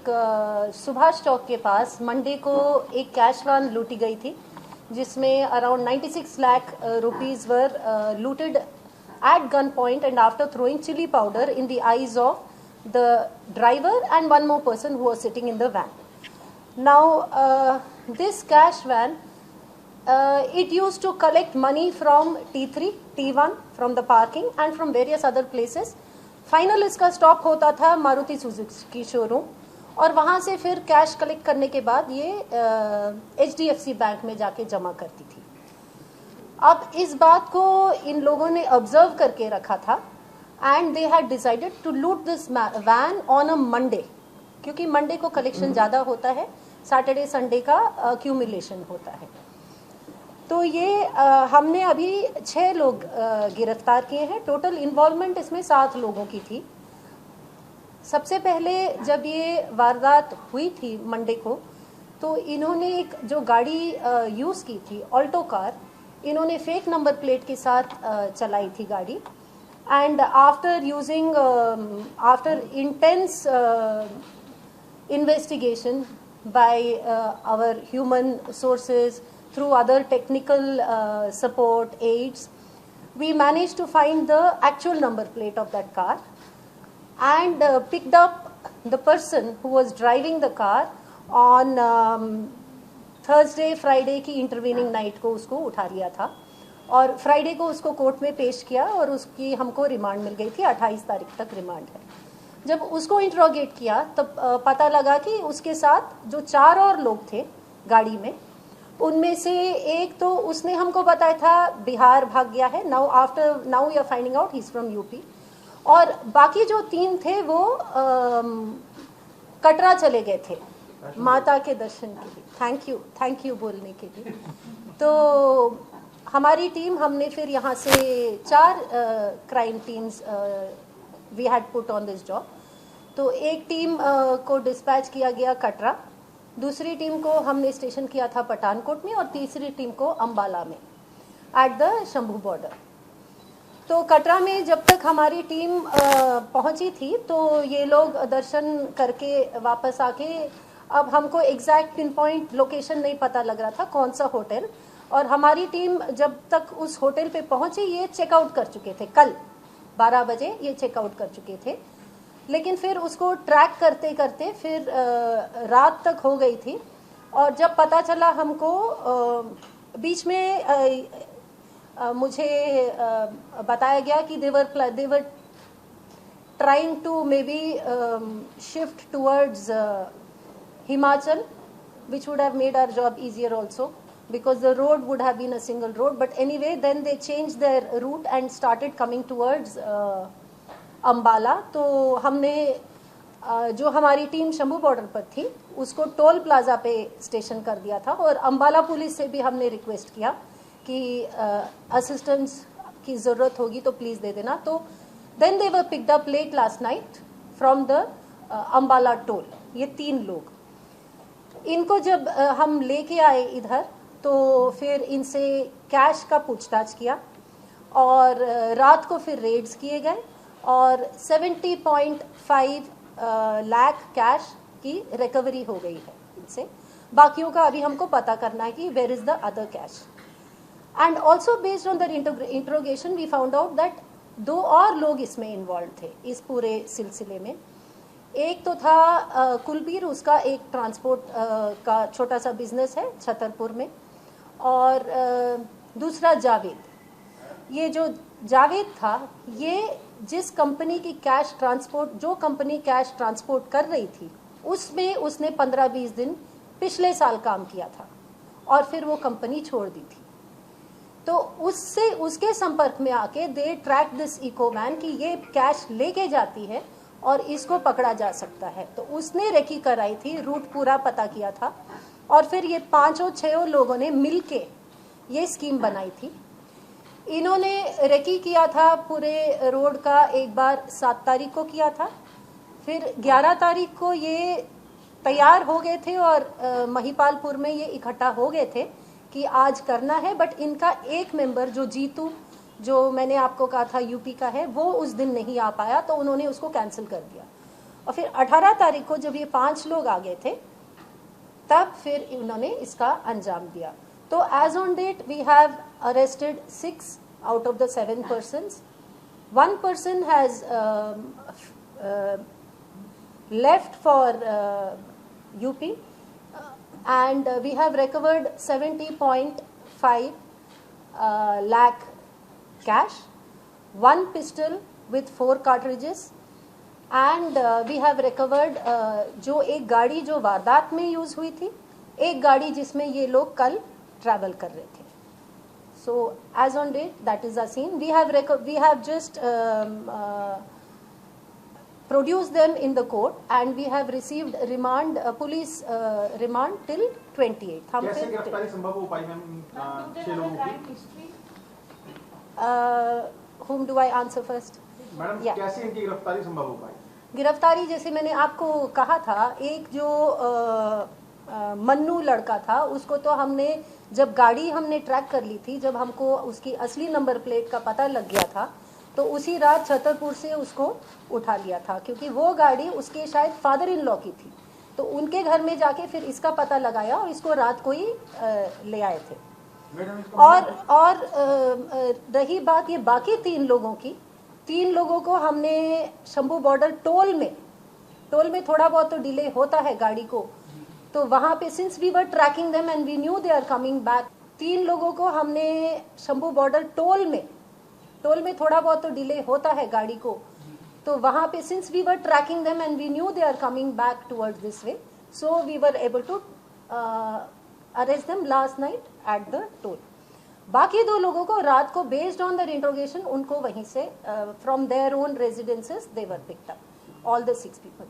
एक सुभाष चौक के पास मंडे को एक कैश वैन लूटी गई थी, जिसमें around 96 lakh rupees were looted at gunpoint and after throwing chili powder in the eyes of the driver and one more person who was sitting in the van. Now, this cash van, it used to collect money from T3, T1, from the parking and from various other places. Final इसका stop होता था Maruti Suzuki showroom, और वहाँ से फिर cash collect करने के बाद ये HDFC बैंक में जाके जमा करती थी। अब इस बात को इन लोगों ने ऑब्जर्व करके रखा था and they had decided to loot this van on a Monday, क्योंकि मंडे को कलेक्शन ज़्यादा होता है, सैटरडे संडे का अक्यूमुलेशन होता है। तो ये हमने अभी 6 लोग गिरफ्तार किए हैं। टोटल इन्वॉल्वमेंट इसमें 7 लोगों की थी। सबसे पहले जब ये वारदात हुई थी मंडे को, तो इन्होंने एक जो गाड़ी यूज़ की थी ऑल्टो कार, इन्होंने फेक नंबर प्लेट के साथ चलाई थी गाड़ी, and after intense investigation by our human sources through other technical support aids, we managed to find the actual number plate of that car and picked up the person who was driving the car on Thursday, Friday की intervening night को उसको उठा लिया था, और Friday को उसको court में पेश किया और उसकी हमको रिमांड मिल गई थी। 28 तारीख तक रिमांड है। जब उसको इंट्रोगेट किया तब पता लगा कि उसके साथ जो 4 और लोग थे गाड़ी में, उनमें से एक तो उसने हमको बताया था बिहार भाग गया है, now we are finding out he is from UP, और बाकी जो 3 थे वो कटरा चले गए थे माता के दर्शन के लिए। थैंक यू बोलने के लिए। तो हमारी टीम, हमने फिर यहाँ से 4 crime teams we had put on this job. तो एक टीम को डिस्पैच किया गया कटरा, दूसरी टीम को हमने स्टेशन किया था पठानकोट में, और तीसरी टीम को अंबाला में एट द शंभू बॉर्डर। तो कटरा में जब तक हमारी टीम पहुंची थी तो ये लोग दर्शन करके वापस आके, अब हमको एग्जैक्ट पिन पॉइंट लोकेशन नहीं पता लग रहा था कौन सा होटल, और हमारी टीम जब तक उस होटल पे पहुंची ये चेकआउट कर चुके थे, कल 12 बजे ये चेकआउट कर चुके थे। लेकिन फिर उसको ट्रैक करते करते फिर रात तक हो गई थी, और जब पता चला हमको बीच में मुझे बताया गया कि they're trying to maybe shift towards Himachal, which would have made our job easier also because the road would have been a single road, but anyway then they changed their route and started coming towards Ambala. तो हमने जो हमारी team Shambhu border पर थी उसको toll plaza पे station कर दिया था, और अंबाला पुलिस से भी हमने रिक्वेस्ट किया कि असिस्टेंस की ज़रूरत होगी तो प्लीज़ दे देना। तो then they were picked up late last night from the Ambala toll. ये 3 लोग, इनको जब हम लेके आए इधर तो फिर इनसे कैश का पूछताछ किया, और रात को फिर रेड्स किए गए और 70.5 लाख कैश की रिकवरी हो गई है इनसे। बाकियों का अभी हमको पता करना है कि where is the other cash. And also based on that interrogation we found out that 2 और लोग इसमें इन्वॉल्व थे इस पूरे सिलसिले में। एक तो था कुलबीर, उसका एक ट्रांसपोर्ट का छोटा सा बिजनेस है छतरपुर में, और दूसरा जावेद। ये जो जावेद था, ये जिस कंपनी की कैश ट्रांसपोर्ट, जो कंपनी कैश ट्रांसपोर्ट कर रही थी उसमें उसने 15-20 दिन पिछले साल काम किया था और फिर वो कंपनी छोड़ दी थी। तो उससे उसके संपर्क में आके दे ट्रैक दिस इको वैन कि ये कैश लेके जाती है और इसको पकड़ा जा सकता है। तो उसने रेकी कराई थी, रूट पूरा पता किया था, और फिर ये 5-6 लोगों ने मिलके ये स्कीम बनाई थी। इन्होंने रेकी किया था पूरे रोड का, एक बार 7 तारीख को किया था, फिर 11 तारीख को ये तैयार हो गए थे और महिपालपुर में ये इकट्ठा हो गए थे कि आज करना है। बट इनका एक मेंबर जो जीतू, जो मैंने आपको कहा था यूपी का है, वो उस दिन नहीं आ पाया, तो उन्होंने उसको कैंसिल कर दिया। और फिर 18 तारीख को जब ये 5 लोग आ गए थे तब फिर इन्होंने इसका अंजाम दिया। तो as on date we have arrested 6 out of the 7 persons. 1 person has left for UP and we have recovered 70.5 lakh cash, 1 pistol with 4 cartridges and we have recovered जो एक गाड़ी जो वारदात में यूज हुई थी, एक गाड़ी जिसमें ये लोग कल ट्रैवल कर रहे थे। So as on date, that is the scene. We have just produced them in the court and we have received remand, police remand till 28th. कैसे गिरफ्तारी संभव हो पाई मैम 6 लोगों की? Whom do I answer first? Madam कैसे इनकी गिरफ्तारी संभव हो पाई? गिरफ्तारी जैसे मैंने आपको कहा था, एक जो मन्नू लड़का था उसको तो हमने जब गाड़ी हमने ट्रैक कर ली थी, जब हमको उसकी असली नंबर प्लेट का पता लग गया था तो उसी रात छतरपुर से उसको उठा लिया था, क्योंकि वो गाड़ी उसके शायद फादर इन लॉ की थी। तो उनके घर में जाके फिर इसका पता लगाया और इसको रात को ही ले आए थे। और रही बात ये बाकी 3 लोगों की, 3 लोगों को हमने शंभू बॉर्डर टोल में थोड़ा बहुत तो डिले होता है गाड़ी को, तो वहाँ पे since we were tracking them and we knew they are coming back, 3 लोगों को हमने शंभू बॉर्डर टोल में थोड़ा बहुत तो डिले होता है गाड़ी को, तो वहाँ पे since we were tracking them and we knew they are coming back towards this way, so we were able to arrest them last night at the toll. बाकी 2 लोगों को रात को बेस्ड ऑन द इंट्रोगेशन उनको वहीं से from their own residences they were picked up, all the 6 people.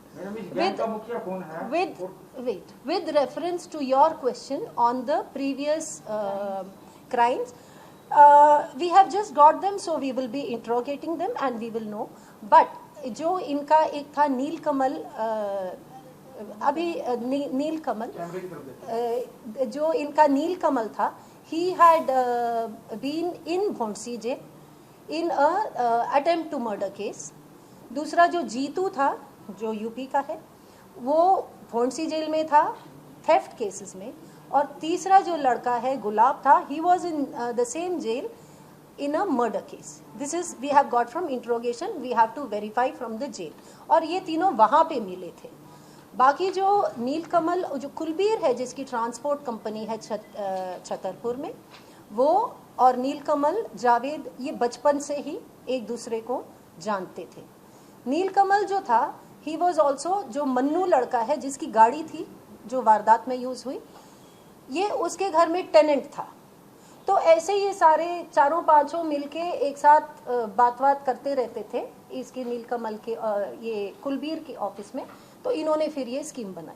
With reference to your question on the previous crimes, we have just got them, so we will be interrogating them and we will know. But जो इनका एक था नीलकमल, अभी नीलकमल, जो इनका नीलकमल था, he had been in Bhonsi jail in a attempt to murder case. दूसरा जो जीतू था जो यूपी का है वो भोंसी जेल में था थेफ्ट केसेस में, और तीसरा जो लड़का है गुलाब था, he was in the same jail in a murder case. This is we have got from interrogation, we have to verify from the jail, और ये तीनों वहाँ पे मिले थे। बाकी जो नीलकमल, जो कुलबीर है जिसकी ट्रांसपोर्ट कंपनी है छतरपुर में, वो और नीलकमल जावेद ये बचपन से ही एक दूसरे को जानते थे। नीलकमल जो था ही वॉज ऑल्सो, जो मन्नू लड़का है जिसकी गाड़ी थी जो वारदात में यूज हुई, ये उसके घर में टेनेंट था। तो ऐसे ये सारे 4-5 मिलके एक साथ बात करते रहते थे इसकी नीलकमल के ये कुलबीर के ऑफिस में, तो इन्होंने फिर ये स्कीम बनाई।